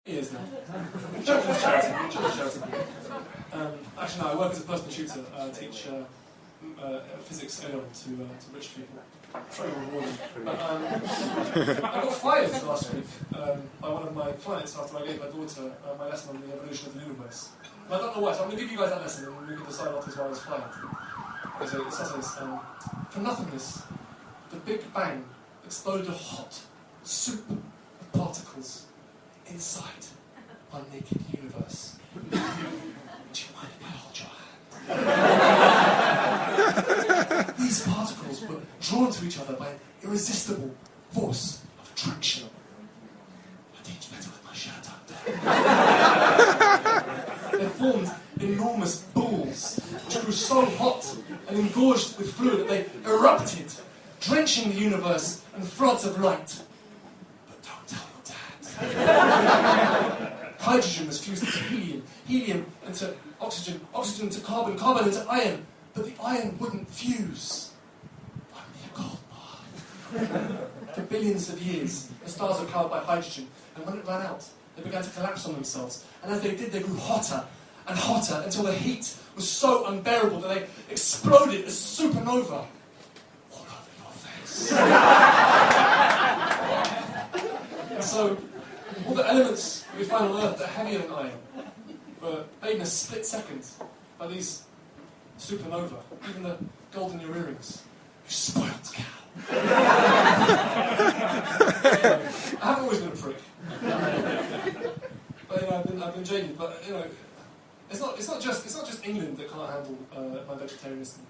Years now. Children's charity. Actually, no, I work as a personal tutor. I teach physics A to rich people. Very rewarding. I got fired last week by one of my clients after I gave my daughter my lesson on the evolution of the universe. And I don't know why, so I'm going to give you guys that lesson and we can decide afterwards why I was fired. So it says, from nothingness, the Big Bang exploded a hot soup of particles inside our naked universe. Do you mind if I hold your hand? These particles were drawn to each other by an irresistible force of attraction. I teach better with my shirt up there. They formed enormous balls, which grew so hot and engorged with fluid that they erupted, drenching the universe in floods of light. Hydrogen was fused into helium, helium into oxygen, oxygen into carbon, carbon into iron, but the iron wouldn't fuse. Only a gold bar. For billions of years, the stars were powered by hydrogen, and when it ran out, they began to collapse on themselves. And as they did, they grew hotter and hotter until the heat was so unbearable that they exploded as supernova all over your face. So, all the elements we find on Earth that are heavier than iron were made in a split second by these supernova. Even the gold in your earrings. You spoiled cow. I haven't always been a prick. But you know, I've been jaded. But you know, it's not just England that can't handle my vegetarianism.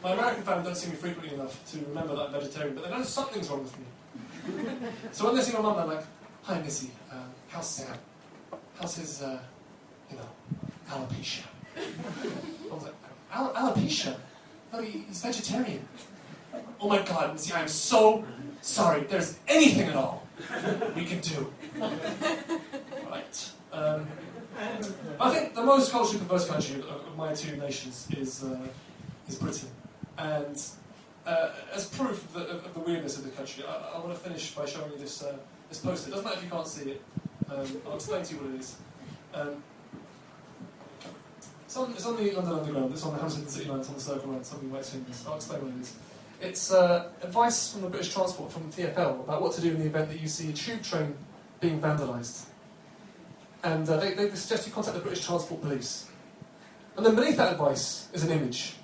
My American family don't see me frequently enough to remember that I'm vegetarian, but they know something's wrong with me. So when they see my mum, they're like, "Hi, Missy, how's Sam? How's his, alopecia?" I was like, "Alopecia? No, he's vegetarian." "Oh my God, Missy, I'm so sorry. If there's anything at all we can do." Right. I think the most culturally perverse country of my two nations is Britain. And as proof of the weirdness of the country, I want to finish by showing you this poster. It doesn't matter if you can't see it. I'll explain to you what it is. It's on the London Underground. It's on the Hammersmith City line. It's on the Circle Line. Some of you might have seen this. I'll explain what it is. It's advice from the British Transport, from the TfL, about what to do in the event that you see a tube train being vandalised. And they suggest you contact the British Transport Police. And then beneath that advice is an image,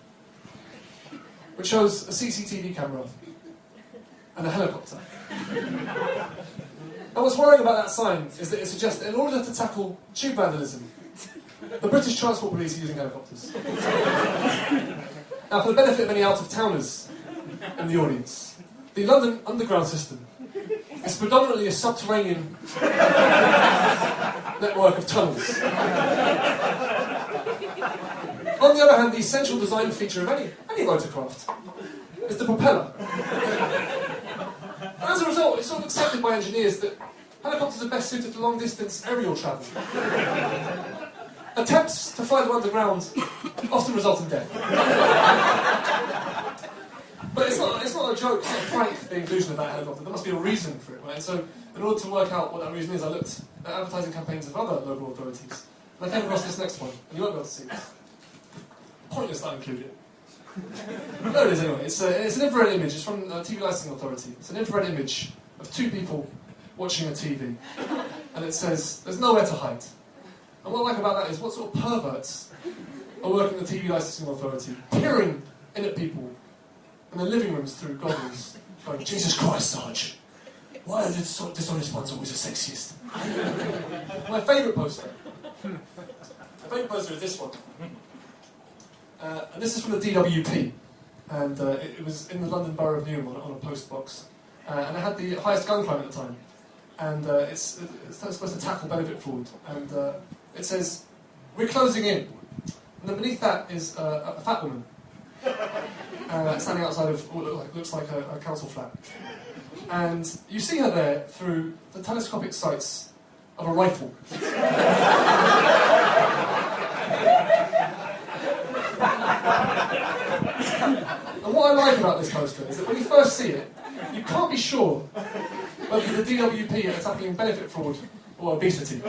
which shows a CCTV camera and a helicopter. And what's worrying about that sign is that it suggests that in order to tackle tube vandalism, the British Transport Police are using helicopters. Now, for the benefit of any out-of-towners in the audience, the London Underground system is predominantly a subterranean network of tunnels. On the other hand, the essential design feature of any rotorcraft is the propeller. And as a result, it's sort of accepted by engineers that helicopters are best suited to long-distance aerial travel. Attempts to fly them underground often result in death. But it's not a joke, it's not a prank, the inclusion of that helicopter. There must be a reason for it, right? So, in order to work out what that reason is, I looked at advertising campaigns of other local authorities. And I came across this next one, and you won't be able to see this. Pointless that I include it. There it is anyway. It's an infrared image. It's from the TV Licensing Authority. It's an infrared image of two people watching a TV. And it says, "There's nowhere to hide." And what I like about that is what sort of perverts are working at the TV Licensing Authority, peering in at people in their living rooms through goggles, going, "Jesus Christ, Sarge, why are this dishonest ones always the sexiest?" My favourite poster is this one. And this is from the DWP, and it was in the London Borough of Newham on a post box, and it had the highest gun crime at the time, and it's supposed to tackle benefit fraud, and it says, "We're closing in," and then beneath that is a fat woman standing outside of what looks like a council flat, and you see her there through the telescopic sights of a rifle. And what I like about this poster is that when you first see it, you can't be sure whether the DWP are tackling benefit fraud or obesity.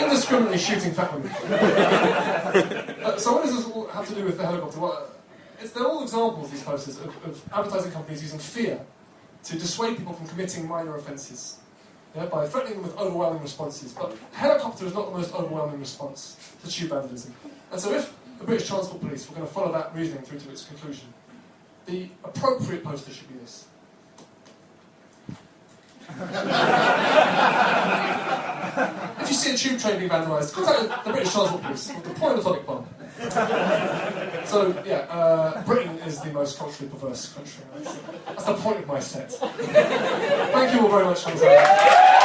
Indiscriminately shooting fat women. So what does this all have to do with the helicopter? Well, they're all examples, these posters, of advertising companies using fear to dissuade people from committing minor offences, by threatening them with overwhelming responses. But a helicopter is not the most overwhelming response to tube vandalism. And so if the British Transport Police were going to follow that reasoning through to its conclusion, the appropriate poster should be this. If you see a tube train being vandalised, contact the British Transport Police with the point atomic bomb. So, yeah, Britain is the most culturally perverse country. That's the point of my set. Thank you all very much for listening.